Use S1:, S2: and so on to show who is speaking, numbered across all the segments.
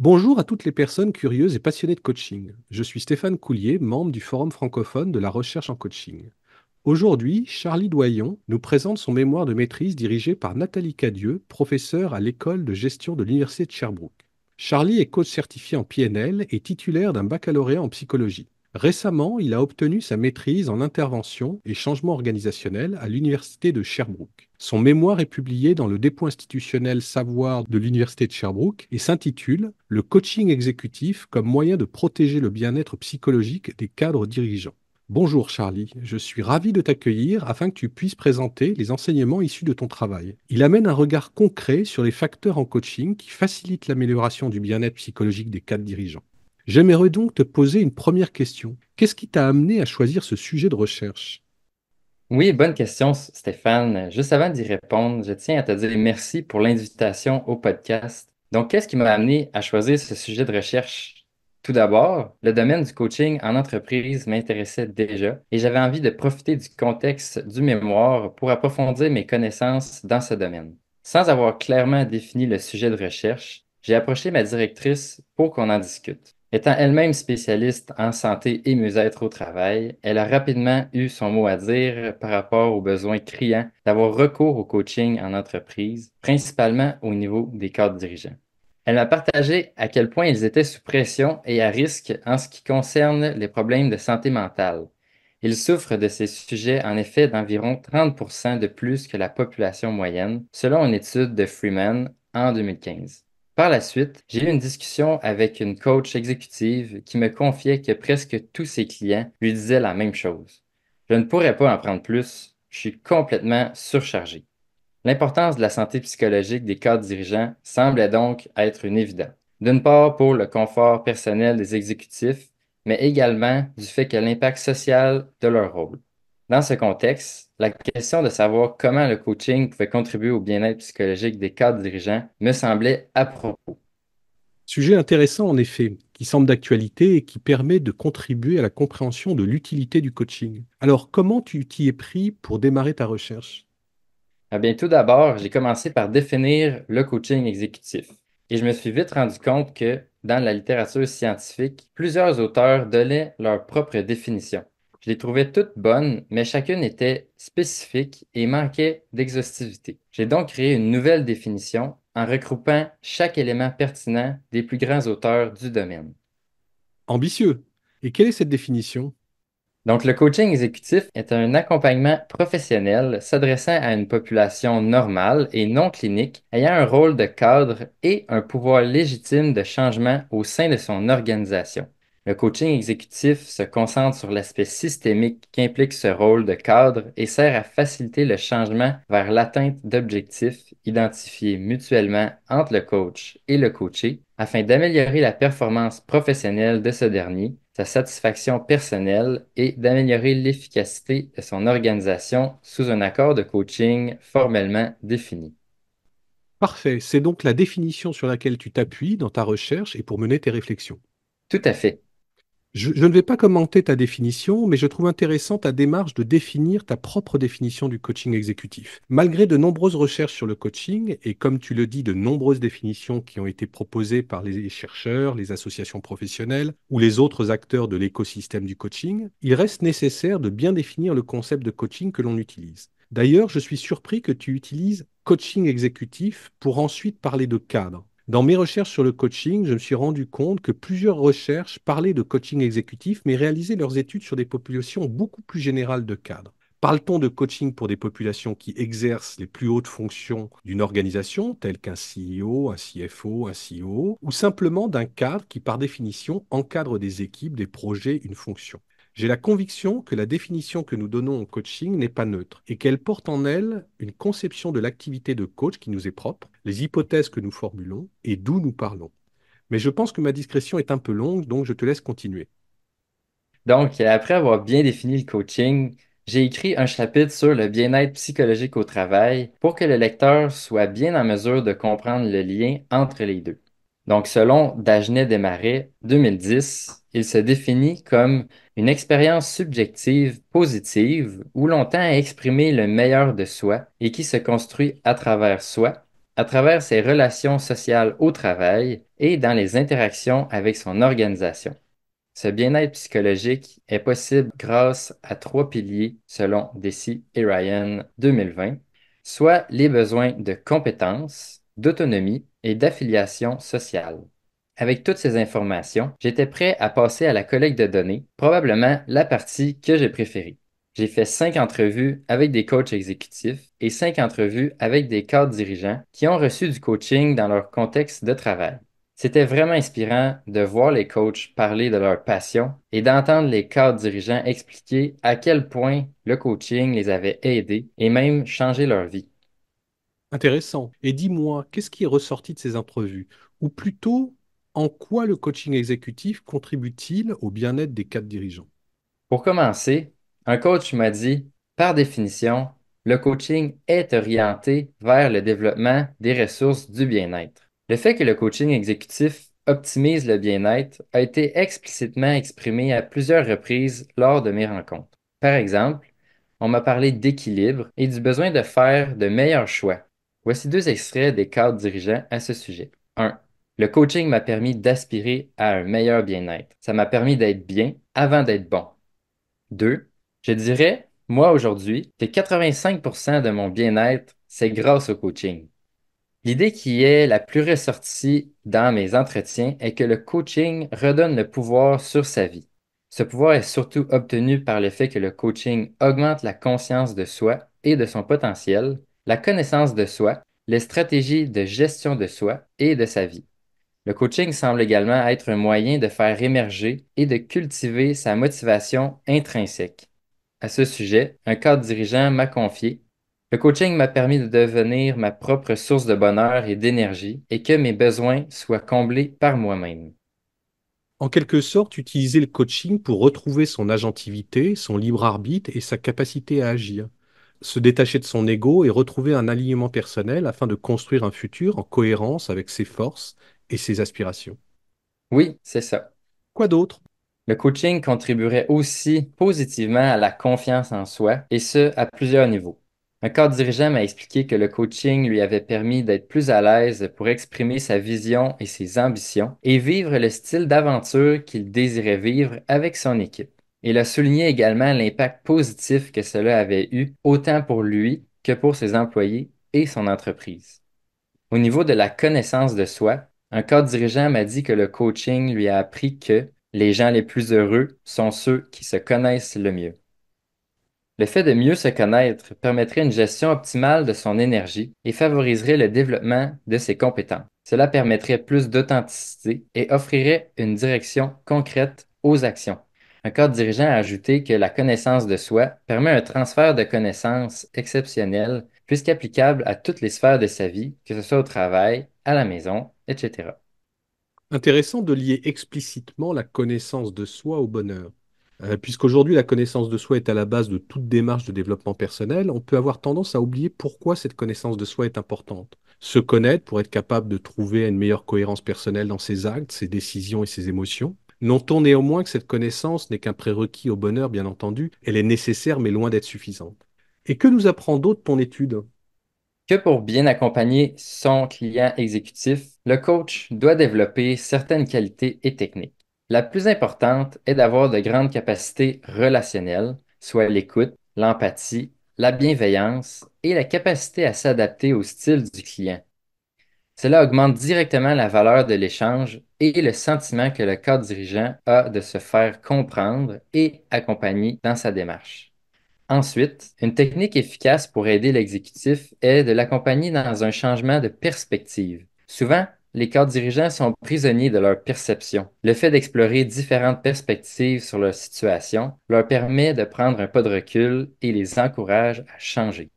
S1: Bonjour à toutes les personnes curieuses et passionnées de coaching. Je suis Stéphane Coulier, membre du Forum francophone de la recherche en coaching. Aujourd'hui, Charlie Doyon nous présente son mémoire de maîtrise dirigé par Nathalie Cadieux, professeure à l'école de gestion de l'Université de Sherbrooke. Charlie est coach certifié en PNL et titulaire d'un baccalauréat en psychologie. Récemment, il a obtenu sa maîtrise en intervention et changement organisationnel à l'Université de Sherbrooke. Son mémoire est publié dans le dépôt institutionnel Savoir de l'Université de Sherbrooke et s'intitule Le coaching exécutif comme moyen de protéger le bien-être psychologique des cadres dirigeants. Bonjour Charlie, je suis ravi de t'accueillir afin que tu puisses présenter les enseignements issus de ton travail. Il amène un regard concret sur les facteurs en coaching qui facilitent l'amélioration du bien-être psychologique des cadres dirigeants. J'aimerais donc te poser une première question. Qu'est-ce qui t'a amené à choisir ce sujet de recherche?
S2: Oui, bonne question, Stéphane. Juste avant d'y répondre, je tiens à te dire merci pour l'invitation au podcast. Donc, qu'est-ce qui m'a amené à choisir ce sujet de recherche? Tout d'abord, le domaine du coaching en entreprise m'intéressait déjà et j'avais envie de profiter du contexte du mémoire pour approfondir mes connaissances dans ce domaine. Sans avoir clairement défini le sujet de recherche, j'ai approché ma directrice pour qu'on en discute. Étant elle-même spécialiste en santé et mieux-être au travail, elle a rapidement eu son mot à dire par rapport au besoin criant d'avoir recours au coaching en entreprise, principalement au niveau des cadres dirigeants. Elle m'a partagé à quel point ils étaient sous pression et à risque en ce qui concerne les problèmes de santé mentale. Ils souffrent de ces sujets en effet d'environ 30% de plus que la population moyenne, selon une étude de Freeman en 2015. Par la suite, j'ai eu une discussion avec une coach exécutive qui me confiait que presque tous ses clients lui disaient la même chose. Je ne pourrais pas en prendre plus, je suis complètement surchargé. L'importance de la santé psychologique des cadres dirigeants semblait donc être une évidence. D'une part pour le confort personnel des exécutifs, mais également du fait que l'impact social de leur rôle. Dans ce contexte, la question de savoir comment le coaching pouvait contribuer au bien-être psychologique des cadres dirigeants me semblait à propos.
S1: Sujet intéressant en effet, qui semble d'actualité et qui permet de contribuer à la compréhension de l'utilité du coaching. Alors, comment tu t'y es pris pour démarrer ta recherche?
S2: Eh bien, tout d'abord, j'ai commencé par définir le coaching exécutif. Et je me suis vite rendu compte que dans la littérature scientifique, plusieurs auteurs donnaient leur propre définition. Je les trouvais toutes bonnes, mais chacune était spécifique et manquait d'exhaustivité. J'ai donc créé une nouvelle définition en regroupant chaque élément pertinent des plus grands auteurs du domaine.
S1: Ambitieux. Et quelle est cette définition?
S2: Donc, le coaching exécutif est un accompagnement professionnel s'adressant à une population normale et non clinique ayant un rôle de cadre et un pouvoir légitime de changement au sein de son organisation. Le coaching exécutif se concentre sur l'aspect systémique qu'implique ce rôle de cadre et sert à faciliter le changement vers l'atteinte d'objectifs identifiés mutuellement entre le coach et le coaché afin d'améliorer la performance professionnelle de ce dernier, sa satisfaction personnelle et d'améliorer l'efficacité de son organisation sous un accord de coaching formellement défini.
S1: Parfait, c'est donc la définition sur laquelle tu t'appuies dans ta recherche et pour mener tes réflexions.
S2: Tout à fait.
S1: Je ne vais pas commenter ta définition, mais je trouve intéressant ta démarche de définir ta propre définition du coaching exécutif. Malgré de nombreuses recherches sur le coaching, et comme tu le dis, de nombreuses définitions qui ont été proposées par les chercheurs, les associations professionnelles ou les autres acteurs de l'écosystème du coaching, il reste nécessaire de bien définir le concept de coaching que l'on utilise. D'ailleurs, je suis surpris que tu utilises coaching exécutif pour ensuite parler de cadre. Dans mes recherches sur le coaching, je me suis rendu compte que plusieurs recherches parlaient de coaching exécutif, mais réalisaient leurs études sur des populations beaucoup plus générales de cadres. Parle-t-on de coaching pour des populations qui exercent les plus hautes fonctions d'une organisation, telles qu'un CEO, un CFO, un CEO, ou simplement d'un cadre qui, par définition, encadre des équipes, des projets, une fonction? J'ai la conviction que la définition que nous donnons au coaching n'est pas neutre et qu'elle porte en elle une conception de l'activité de coach qui nous est propre, les hypothèses que nous formulons et d'où nous parlons. Mais je pense que ma discrétion est un peu longue, donc je te laisse continuer.
S2: Donc, après avoir bien défini le coaching, j'ai écrit un chapitre sur le bien-être psychologique au travail pour que le lecteur soit bien en mesure de comprendre le lien entre les deux. Donc, selon Dagenet Desmarais, 2010, il se définit comme une expérience subjective positive où l'on tend à exprimer le meilleur de soi et qui se construit à travers soi, à travers ses relations sociales au travail et dans les interactions avec son organisation. Ce bien-être psychologique est possible grâce à trois piliers selon Deci et Ryan 2020, soit les besoins de compétences, d'autonomie et d'affiliation sociale. Avec toutes ces informations, j'étais prêt à passer à la collecte de données, probablement la partie que j'ai préférée. J'ai fait 5 entrevues avec des coachs exécutifs et 5 entrevues avec des cadres dirigeants qui ont reçu du coaching dans leur contexte de travail. C'était vraiment inspirant de voir les coachs parler de leur passion et d'entendre les cadres dirigeants expliquer à quel point le coaching les avait aidés et même changé leur vie.
S1: Intéressant. Et dis-moi, qu'est-ce qui est ressorti de ces entrevues? Ou plutôt, en quoi le coaching exécutif contribue-t-il au bien-être des cadres dirigeants?
S2: Pour commencer, un coach m'a dit, par définition, le coaching est orienté vers le développement des ressources du bien-être. Le fait que le coaching exécutif optimise le bien-être a été explicitement exprimé à plusieurs reprises lors de mes rencontres. Par exemple, on m'a parlé d'équilibre et du besoin de faire de meilleurs choix. Voici 2 extraits des cadres dirigeants à ce sujet. 1. Le coaching m'a permis d'aspirer à un meilleur bien-être. Ça m'a permis d'être bien avant d'être bon. 2. Je dirais, moi aujourd'hui, que 85% de mon bien-être, c'est grâce au coaching. L'idée qui est la plus ressortie dans mes entretiens est que le coaching redonne le pouvoir sur sa vie. Ce pouvoir est surtout obtenu par le fait que le coaching augmente la conscience de soi et de son potentiel, la connaissance de soi, les stratégies de gestion de soi et de sa vie. Le coaching semble également être un moyen de faire émerger et de cultiver sa motivation intrinsèque. À ce sujet, un cadre dirigeant m'a confié: le coaching m'a permis de devenir ma propre source de bonheur et d'énergie et que mes besoins soient comblés par moi-même.
S1: En quelque sorte, utiliser le coaching pour retrouver son agentivité, son libre arbitre et sa capacité à agir. Se détacher de son ego et retrouver un alignement personnel afin de construire un futur en cohérence avec ses forces et ses aspirations.
S2: Oui, c'est ça.
S1: Quoi d'autre?
S2: Le coaching contribuerait aussi positivement à la confiance en soi, et ce, à plusieurs niveaux. Un cadre dirigeant m'a expliqué que le coaching lui avait permis d'être plus à l'aise pour exprimer sa vision et ses ambitions et vivre le style d'aventure qu'il désirait vivre avec son équipe. Il a souligné également l'impact positif que cela avait eu autant pour lui que pour ses employés et son entreprise. Au niveau de la connaissance de soi, un cadre dirigeant m'a dit que le coaching lui a appris que les gens les plus heureux sont ceux qui se connaissent le mieux. Le fait de mieux se connaître permettrait une gestion optimale de son énergie et favoriserait le développement de ses compétences. Cela permettrait plus d'authenticité et offrirait une direction concrète aux actions. Un cadre dirigeant a ajouté que la connaissance de soi permet un transfert de connaissances exceptionnel puisqu'applicable à toutes les sphères de sa vie, que ce soit au travail, à la maison, etc.
S1: Intéressant de lier explicitement la connaissance de soi au bonheur. Puisqu'aujourd'hui la connaissance de soi est à la base de toute démarche de développement personnel, on peut avoir tendance à oublier pourquoi cette connaissance de soi est importante. Se connaître pour être capable de trouver une meilleure cohérence personnelle dans ses actes, ses décisions et ses émotions. Notons néanmoins que cette connaissance n'est qu'un prérequis au bonheur, bien entendu, elle est nécessaire mais loin d'être suffisante. Et que nous apprend d'autre ton étude?
S2: Que pour bien accompagner son client exécutif, le coach doit développer certaines qualités et techniques. La plus importante est d'avoir de grandes capacités relationnelles, soit l'écoute, l'empathie, la bienveillance et la capacité à s'adapter au style du client. Cela augmente directement la valeur de l'échange et le sentiment que le cadre dirigeant a de se faire comprendre et accompagner dans sa démarche. Ensuite, une technique efficace pour aider l'exécutif est de l'accompagner dans un changement de perspective. Souvent, les cadres dirigeants sont prisonniers de leur perception. Le fait d'explorer différentes perspectives sur leur situation leur permet de prendre un pas de recul et les encourage à changer.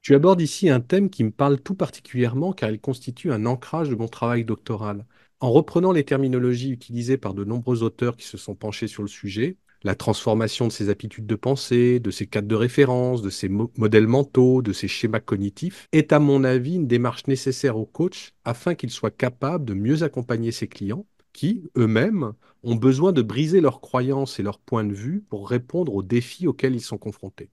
S1: Tu abordes ici un thème qui me parle tout particulièrement car il constitue un ancrage de mon travail doctoral. En reprenant les terminologies utilisées par de nombreux auteurs qui se sont penchés sur le sujet, la transformation de ses habitudes de pensée, de ses cadres de référence, de ses modèles mentaux, de ses schémas cognitifs, est à mon avis une démarche nécessaire au coach afin qu'il soit capable de mieux accompagner ses clients qui, eux-mêmes, ont besoin de briser leurs croyances et leurs points de vue pour répondre aux défis auxquels ils sont confrontés.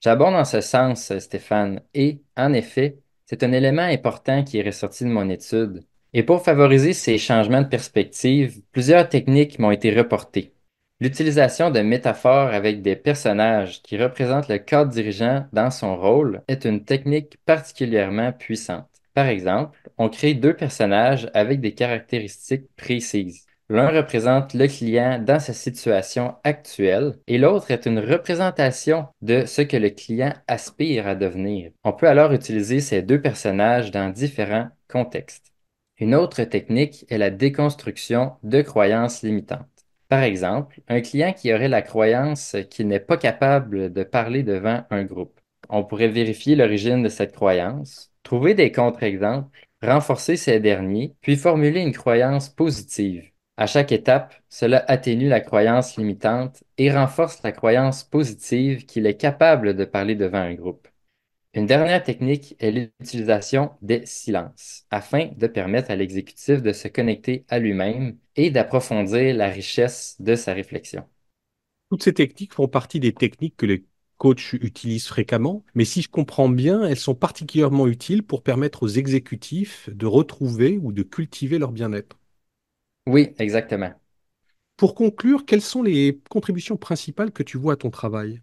S2: J'abonde en ce sens, Stéphane, et, en effet, C'est un élément important qui est ressorti de mon étude. Et pour favoriser ces changements de perspective, plusieurs techniques m'ont été reportées. L'utilisation de métaphores avec des personnages qui représentent le cadre dirigeant dans son rôle est une technique particulièrement puissante. Par exemple, on crée deux personnages avec des caractéristiques précises. L'un représente le client dans sa situation actuelle et l'autre est une représentation de ce que le client aspire à devenir. On peut alors utiliser ces deux personnages dans différents contextes. Une autre technique est la déconstruction de croyances limitantes. Par exemple, un client qui aurait la croyance qu'il n'est pas capable de parler devant un groupe. On pourrait vérifier l'origine de cette croyance, trouver des contre-exemples, renforcer ces derniers, puis formuler une croyance positive. À chaque étape, cela atténue la croyance limitante et renforce la croyance positive qu'il est capable de parler devant un groupe. Une dernière technique est l'utilisation des silences, afin de permettre à l'exécutif de se connecter à lui-même et d'approfondir la richesse de sa réflexion.
S1: Toutes ces techniques font partie des techniques que les coachs utilisent fréquemment, mais si je comprends bien, elles sont particulièrement utiles pour permettre aux exécutifs de retrouver ou de cultiver leur bien-être.
S2: Oui, exactement.
S1: Pour conclure, quelles sont les contributions principales que tu vois à ton travail?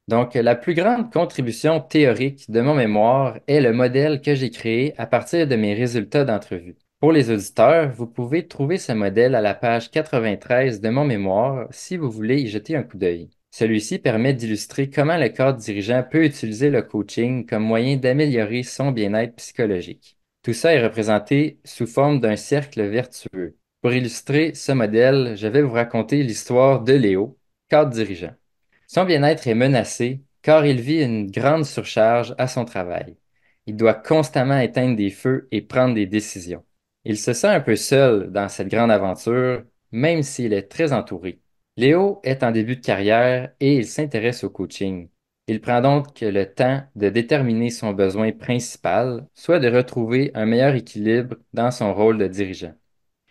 S2: Donc, la plus grande contribution théorique de mon mémoire est le modèle que j'ai créé à partir de mes résultats d'entrevue. Pour les auditeurs, vous pouvez trouver ce modèle à la page 93 de mon mémoire si vous voulez y jeter un coup d'œil. Celui-ci permet d'illustrer comment le cadre dirigeant peut utiliser le coaching comme moyen d'améliorer son bien-être psychologique. Tout ça est représenté sous forme d'un cercle vertueux. Pour illustrer ce modèle, je vais vous raconter l'histoire de Léo, cadre dirigeant. Son bien-être est menacé car il vit une grande surcharge à son travail. Il doit constamment éteindre des feux et prendre des décisions. Il se sent un peu seul dans cette grande aventure, même s'il est très entouré. Léo est en début de carrière et il s'intéresse au coaching. Il prend donc le temps de déterminer son besoin principal, soit de retrouver un meilleur équilibre dans son rôle de dirigeant.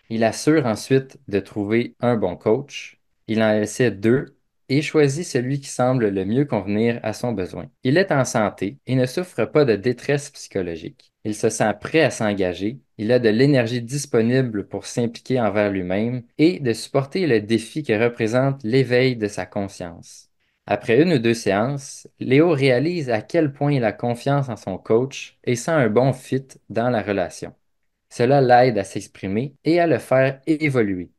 S2: Il assure ensuite de trouver un bon coach. Il en essaie deux et choisit celui qui semble le mieux convenir à son besoin. Il est en santé et ne souffre pas de détresse psychologique. Il se sent prêt à s'engager. Il a de l'énergie disponible pour s'impliquer envers lui-même et de supporter le défi que représente l'éveil de sa conscience. Après une ou deux séances, Léo réalise à quel point il a confiance en son coach et sent un bon fit dans la relation. Cela l'aide à s'exprimer et à le faire évoluer.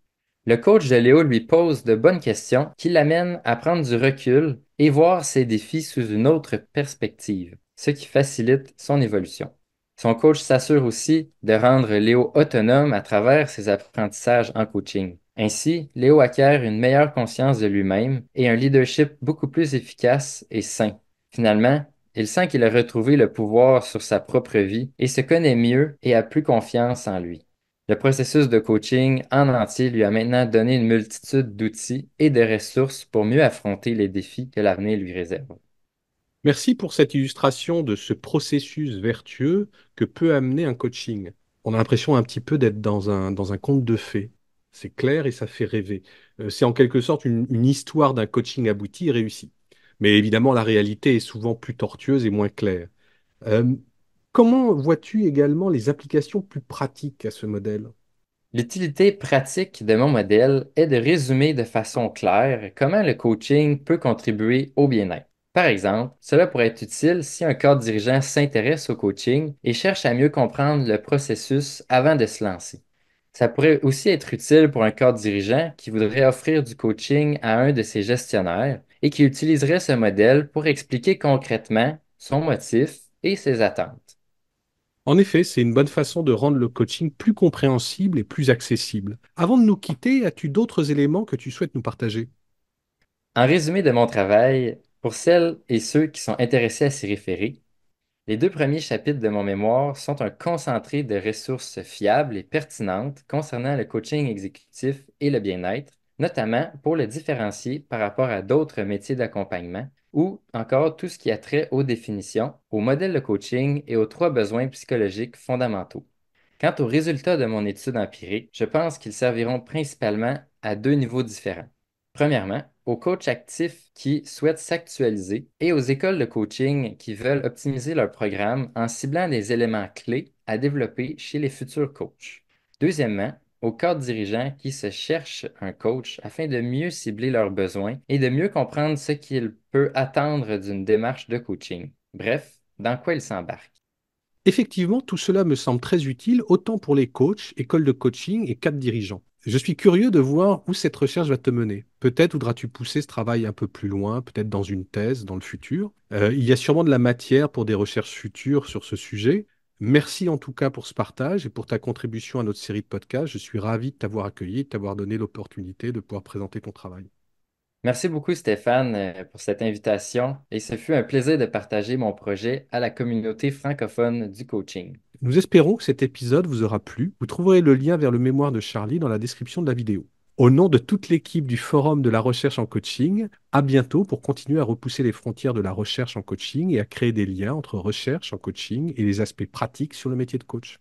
S2: Le coach de Léo lui pose de bonnes questions qui l'amènent à prendre du recul et voir ses défis sous une autre perspective, ce qui facilite son évolution. Son coach s'assure aussi de rendre Léo autonome à travers ses apprentissages en coaching. Ainsi, Léo acquiert une meilleure conscience de lui-même et un leadership beaucoup plus efficace et sain. Finalement, il sent qu'il a retrouvé le pouvoir sur sa propre vie et se connaît mieux et a plus confiance en lui. Le processus de coaching en entier lui a maintenant donné une multitude d'outils et de ressources pour mieux affronter les défis que l'avenir lui réserve.
S1: Merci pour cette illustration de ce processus vertueux que peut amener un coaching. On a l'impression un petit peu d'être dans un conte de fées. C'est clair et ça fait rêver. C'est en quelque sorte une histoire d'un coaching abouti et réussi. Mais évidemment, la réalité est souvent plus tortueuse et moins claire. Euh, Comment vois-tu également les applications plus pratiques à ce modèle?
S2: L'utilité pratique de mon modèle est de résumer de façon claire comment le coaching peut contribuer au bien-être. Par exemple, cela pourrait être utile si un cadre dirigeant s'intéresse au coaching et cherche à mieux comprendre le processus avant de se lancer. Ça pourrait aussi être utile pour un cadre dirigeant qui voudrait offrir du coaching à un de ses gestionnaires et qui utiliserait ce modèle pour expliquer concrètement son motif et ses attentes.
S1: En effet, c'est une bonne façon de rendre le coaching plus compréhensible et plus accessible. Avant de nous quitter, as-tu d'autres éléments que tu souhaites nous partager?
S2: En résumé de mon travail, pour celles et ceux qui sont intéressés à s'y référer, les deux premiers chapitres de mon mémoire sont un concentré de ressources fiables et pertinentes concernant le coaching exécutif et le bien-être, notamment pour le différencier par rapport à d'autres métiers d'accompagnement ou encore tout ce qui a trait aux définitions, au modèle de coaching et aux trois besoins psychologiques fondamentaux. Quant aux résultats de mon étude empirique, je pense qu'ils serviront principalement à deux niveaux différents. Premièrement, aux coachs actifs qui souhaitent s'actualiser et aux écoles de coaching qui veulent optimiser leur programme en ciblant des éléments clés à développer chez les futurs coachs. Deuxièmement, aux cadres dirigeants qui se cherchent un coach afin de mieux cibler leurs besoins et de mieux comprendre ce qu'il peut attendre d'une démarche de coaching. Bref, dans quoi ils s'embarquent.
S1: Effectivement, tout cela me semble très utile, autant pour les coachs, écoles de coaching et cadres dirigeants. Je suis curieux de voir où cette recherche va te mener. Peut-être voudras-tu pousser ce travail un peu plus loin, peut-être dans une thèse dans le futur. Il y a sûrement de la matière pour des recherches futures sur ce sujet. Merci en tout cas pour ce partage et pour ta contribution à notre série de podcasts. Je suis ravi de t'avoir accueilli et de t'avoir donné l'opportunité de pouvoir présenter ton travail.
S2: Merci beaucoup Stéphane pour cette invitation et ce fut un plaisir de partager mon projet à la communauté francophone du coaching.
S1: Nous espérons que cet épisode vous aura plu. Vous trouverez le lien vers le mémoire de Charlie dans la description de la vidéo. Au nom de toute l'équipe du Forum de la recherche en coaching, à bientôt pour continuer à repousser les frontières de la recherche en coaching et à créer des liens entre recherche en coaching et les aspects pratiques sur le métier de coach.